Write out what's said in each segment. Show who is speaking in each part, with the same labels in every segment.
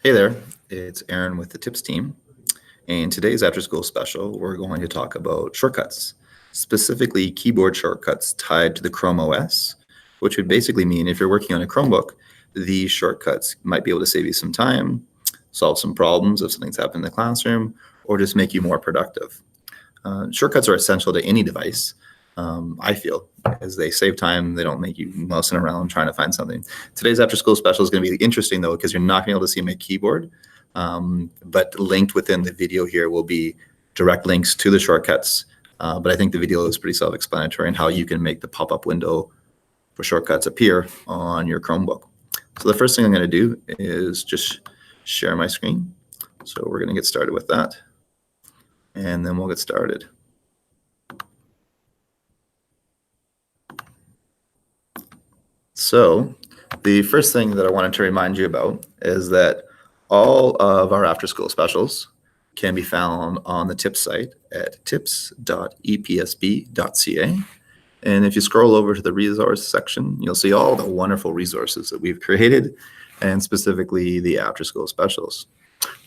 Speaker 1: Hey there, it's Aaron with the Tips team. In today's after school special, we're going to talk about shortcuts, specifically keyboard shortcuts tied to the Chrome OS, which would basically mean if you're working on a Chromebook, these shortcuts might be able to save you some time, solve some problems if something's happened in the classroom, or just make you more productive. Shortcuts are essential to any device, I feel, as they save time. They don't make you mousing around trying to find something. Today's after school special is going to be interesting, though, because you're not going to be able to see my keyboard. But linked within the video here will be direct links to the shortcuts. But I think the video is pretty self-explanatory in how you can make the pop-up window for shortcuts appear on your Chromebook. So the first thing I'm going to do is just share my screen. So we're going to get started with that. And then we'll get started. So the first thing that I wanted to remind you about is that all of our after-school specials can be found on the tips site at tips.epsb.ca. And if you scroll over to the resource section, you'll see all the wonderful resources that we've created, and specifically the after-school specials.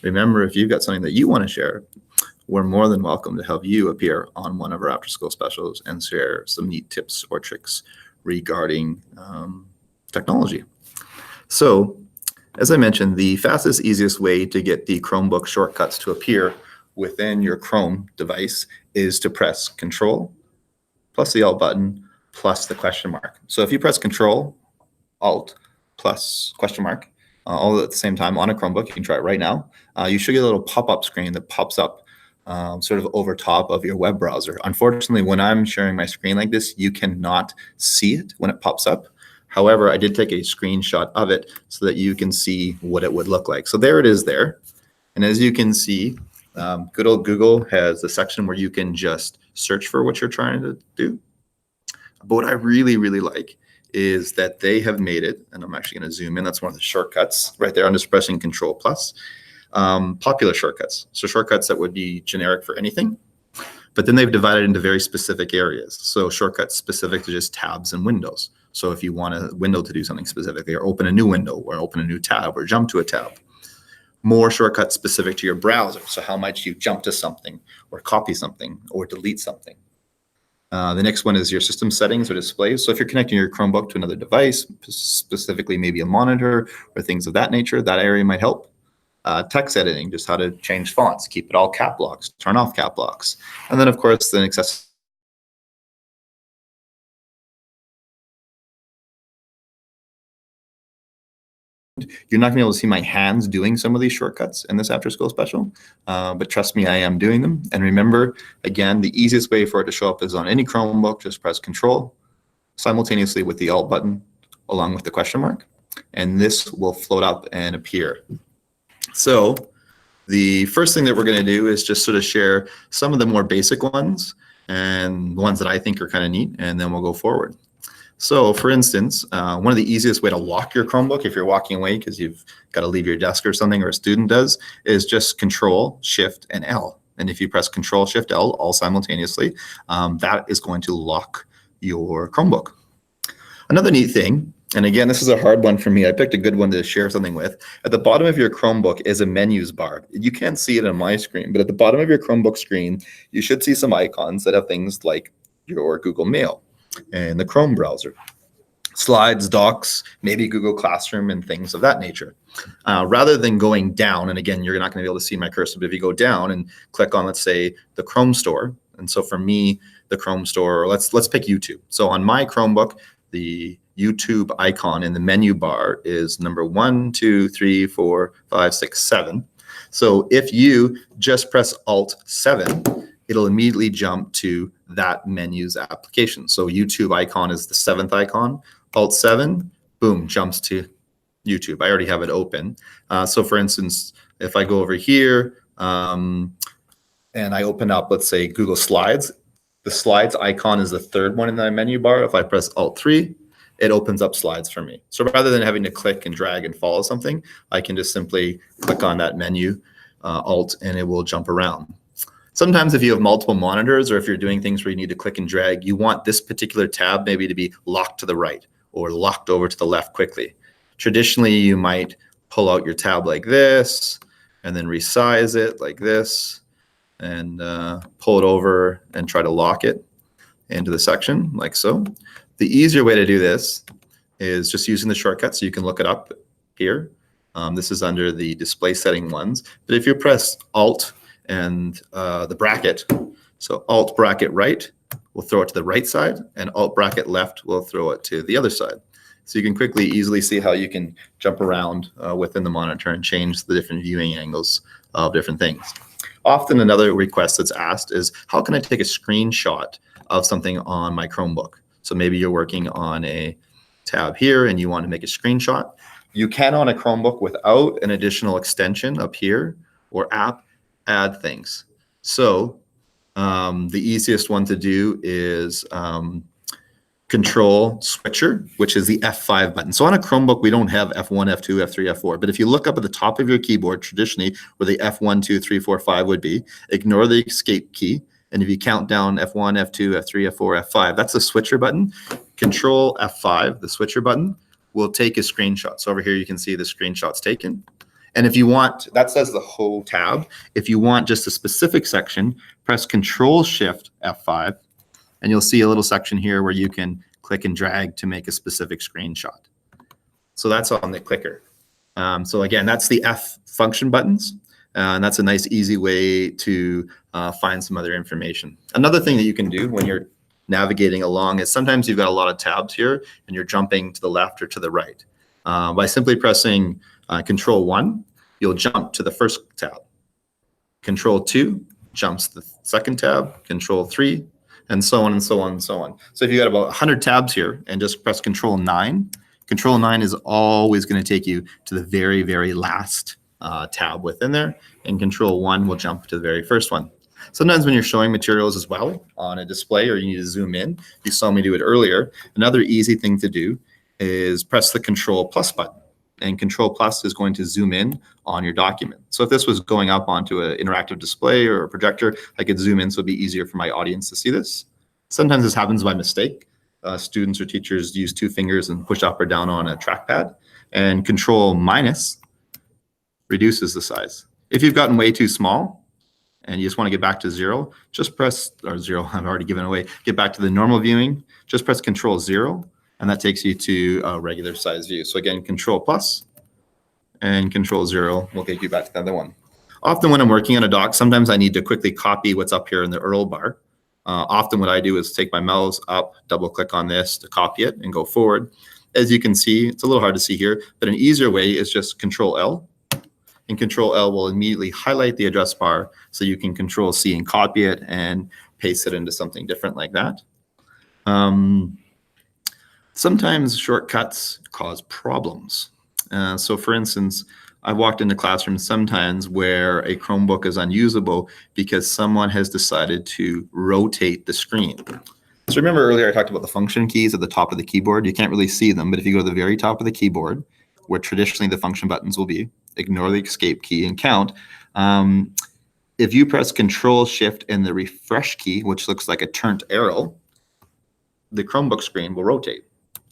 Speaker 1: Remember, if you've got something that you want to share, we're more than welcome to help you appear on one of our after-school specials and share some neat tips or tricks regarding technology. So, as I mentioned, the fastest, easiest way to get the Chromebook shortcuts to appear within your Chrome device is to press Ctrl plus the Alt button plus the question mark. So if you press Ctrl, Alt plus question mark all at the same time on a Chromebook, you can try it right now, you should get a little pop-up screen that pops up sort of over top of your web browser. Unfortunately, when I'm sharing my screen like this, you cannot see it when it pops up. However, I did take a screenshot of it so that you can see what it would look like. So there it is there. And as you can see, good old Google has a section where you can just search for what you're trying to do. But what I really, really like is that they have made it, and I'm actually going to zoom in. That's one of the shortcuts right there. I'm just pressing Ctrl plus. Popular shortcuts. So shortcuts that would be generic for anything, but then they've divided into very specific areas. So shortcuts specific to just tabs and windows. So if you want a window to do something specifically, or open a new window, or open a new tab, or jump to a tab. More shortcuts specific to your browser. So how much you jump to something, or copy something, or delete something. The next one is your system settings or displays. So if you're connecting your Chromebook to another device, specifically maybe a monitor or things of that nature, that area might help. Text editing, just how to change fonts, keep it all cap locks, turn off cap locks. And then, of course, the accessibility. You're not going to be able to see my hands doing some of these shortcuts in this after school special, but trust me, I am doing them. And remember, again, the easiest way for it to show up is on any Chromebook. Just press Control simultaneously with the Alt button along with the question mark, and this will float up and appear. So the first thing that we're going to do is just sort of share some of the more basic ones and the ones that I think are kind of neat, and then we'll go forward. So for instance, one of the easiest way to lock your Chromebook if you're walking away because you've got to leave your desk or something, or a student does, is just Control, Shift, and L. And if you press Control, Shift, L all simultaneously, that is going to lock your Chromebook. Another neat thing, and again, this is a hard one for me. I picked a good one to share something with. At the bottom of your Chromebook is a menus bar. You can't see it on my screen, but at the bottom of your Chromebook screen, you should see some icons that have things like your Google Mail and the Chrome browser, slides, docs, maybe Google Classroom, and things of that nature. Rather than going down, and again, you're not going to be able to see my cursor, but if you go down and click on, let's say, the Chrome store, and so for me, the Chrome store, let's pick YouTube. So on my Chromebook, the YouTube icon in the menu bar is number 1, 2, 3, 4, 5, 6, 7. So if you just press Alt 7, it'll immediately jump to that menu's application. So YouTube icon is the 7th icon. Alt 7, boom, jumps to YouTube. I already have it open. So for instance, if I go over here and I open up, let's say, Google Slides, the Slides icon is the 3rd one in the menu bar. If I press Alt 3, it opens up Slides for me. So rather than having to click and drag and follow something, I can just simply click on that menu, Alt, and it will jump around. Sometimes if you have multiple monitors, or if you're doing things where you need to click and drag, you want this particular tab maybe to be locked to the right or locked over to the left quickly. Traditionally, you might pull out your tab like this, and then resize it like this, and pull it over and try to lock it into the section like so. The easier way to do this is just using the shortcut, so you can look it up here. This is under the display setting ones. But if you press Alt and the bracket, so Alt bracket right will throw it to the right side, and Alt bracket left will throw it to the other side. So you can quickly, easily see how you can jump around within the monitor and change the different viewing angles of different things. Often another request that's asked is, how can I take a screenshot of something on my Chromebook? So maybe you're working on a tab here and you want to make a screenshot. You can on a Chromebook without an additional extension up here or app add things. So the easiest one to do is Control Switcher, which is the F5 button. So on a Chromebook, we don't have F1, F2, F3, F4. But if you look up at the top of your keyboard, traditionally, where the F1, 2, 3, 4, 5 would be, ignore the escape key. And if you count down F1, F2, F3, F4, F5, that's the switcher button. Control F5, the switcher button, will take a screenshot. So over here, you can see the screenshots taken. And if you want, that says the whole tab. If you want just a specific section, press Control Shift F5. And you'll see a little section here where you can click and drag to make a specific screenshot. So that's on the clicker. So again, that's the F function buttons. And that's a nice, easy way to find some other information. Another thing that you can do when you're navigating along is sometimes you've got a lot of tabs here and you're jumping to the left or to the right. By simply pressing Control 1, you'll jump to the first tab. Control 2 jumps to the second tab. Control 3, and so on and so on and so on. So if you got about 100 tabs here and just press Control 9, Control 9 is always going to take you to the very, very last tab within there, and Control 1 will jump to the very first one. Sometimes when you're showing materials as well on a display or you need to zoom in, you saw me do it earlier, another easy thing to do is press the Control plus button. And Control plus is going to zoom in on your document. So if this was going up onto an interactive display or a projector, I could zoom in so it'd be easier for my audience to see this. Sometimes this happens by mistake. Students or teachers use two fingers and push up or down on a trackpad, and Control minus reduces the size. If you've gotten way too small and you just want to get back to 0, just press, or 0, I've already given away, get back to the normal viewing, just press Control 0. And that takes you to a regular size view. So again, Control plus and Control 0 will take you back to the other one. Often when I'm working on a doc, sometimes I need to quickly copy what's up here in the URL bar. Often what I do is take my mouse up, double click on this to copy it and go forward. As you can see, it's a little hard to see here, but an easier way is just Control L. And Control L will immediately highlight the address bar so you can Control C and copy it and paste it into something different like that. Sometimes shortcuts cause problems. So for instance, I've walked into classrooms sometimes where a Chromebook is unusable because someone has decided to rotate the screen. So remember earlier I talked about the function keys at the top of the keyboard. You can't really see them, but if you go to the very top of the keyboard, where traditionally the function buttons will be, ignore the escape key and count. If you press Control Shift and the refresh key, which looks like a turned arrow, the Chromebook screen will rotate.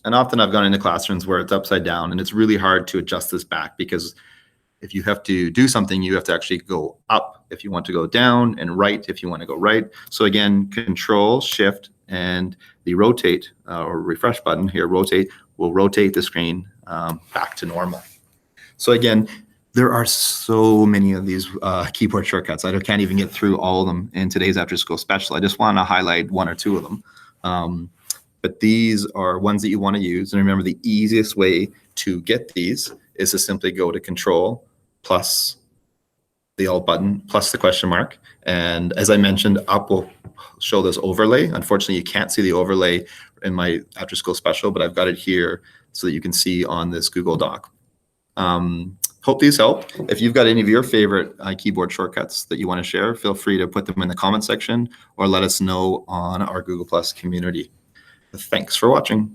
Speaker 1: And often I've gone into classrooms where it's upside down and it's really hard to adjust this back, because if you have to do something, you have to actually go up if you want to go down, and right if you want to go right. So again, Control Shift and the rotate or refresh button here, rotate, will rotate the screen back to normal. So again, there are so many of these keyboard shortcuts. I can't even get through all of them in today's After School Special. I just want to highlight one or two of them. But these are ones that you want to use. And remember, the easiest way to get these is to simply go to Control plus the Alt button plus the question mark. And as I mentioned, up will show this overlay. Unfortunately, you can't see the overlay in my After School Special, but I've got it here so that you can see on this Google Doc. Hope these help. If you've got any of your favorite keyboard shortcuts that you want to share, feel free to put them in the comment section or let us know on our Google Plus community. Thanks for watching.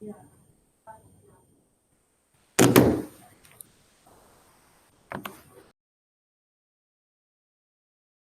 Speaker 2: Yeah.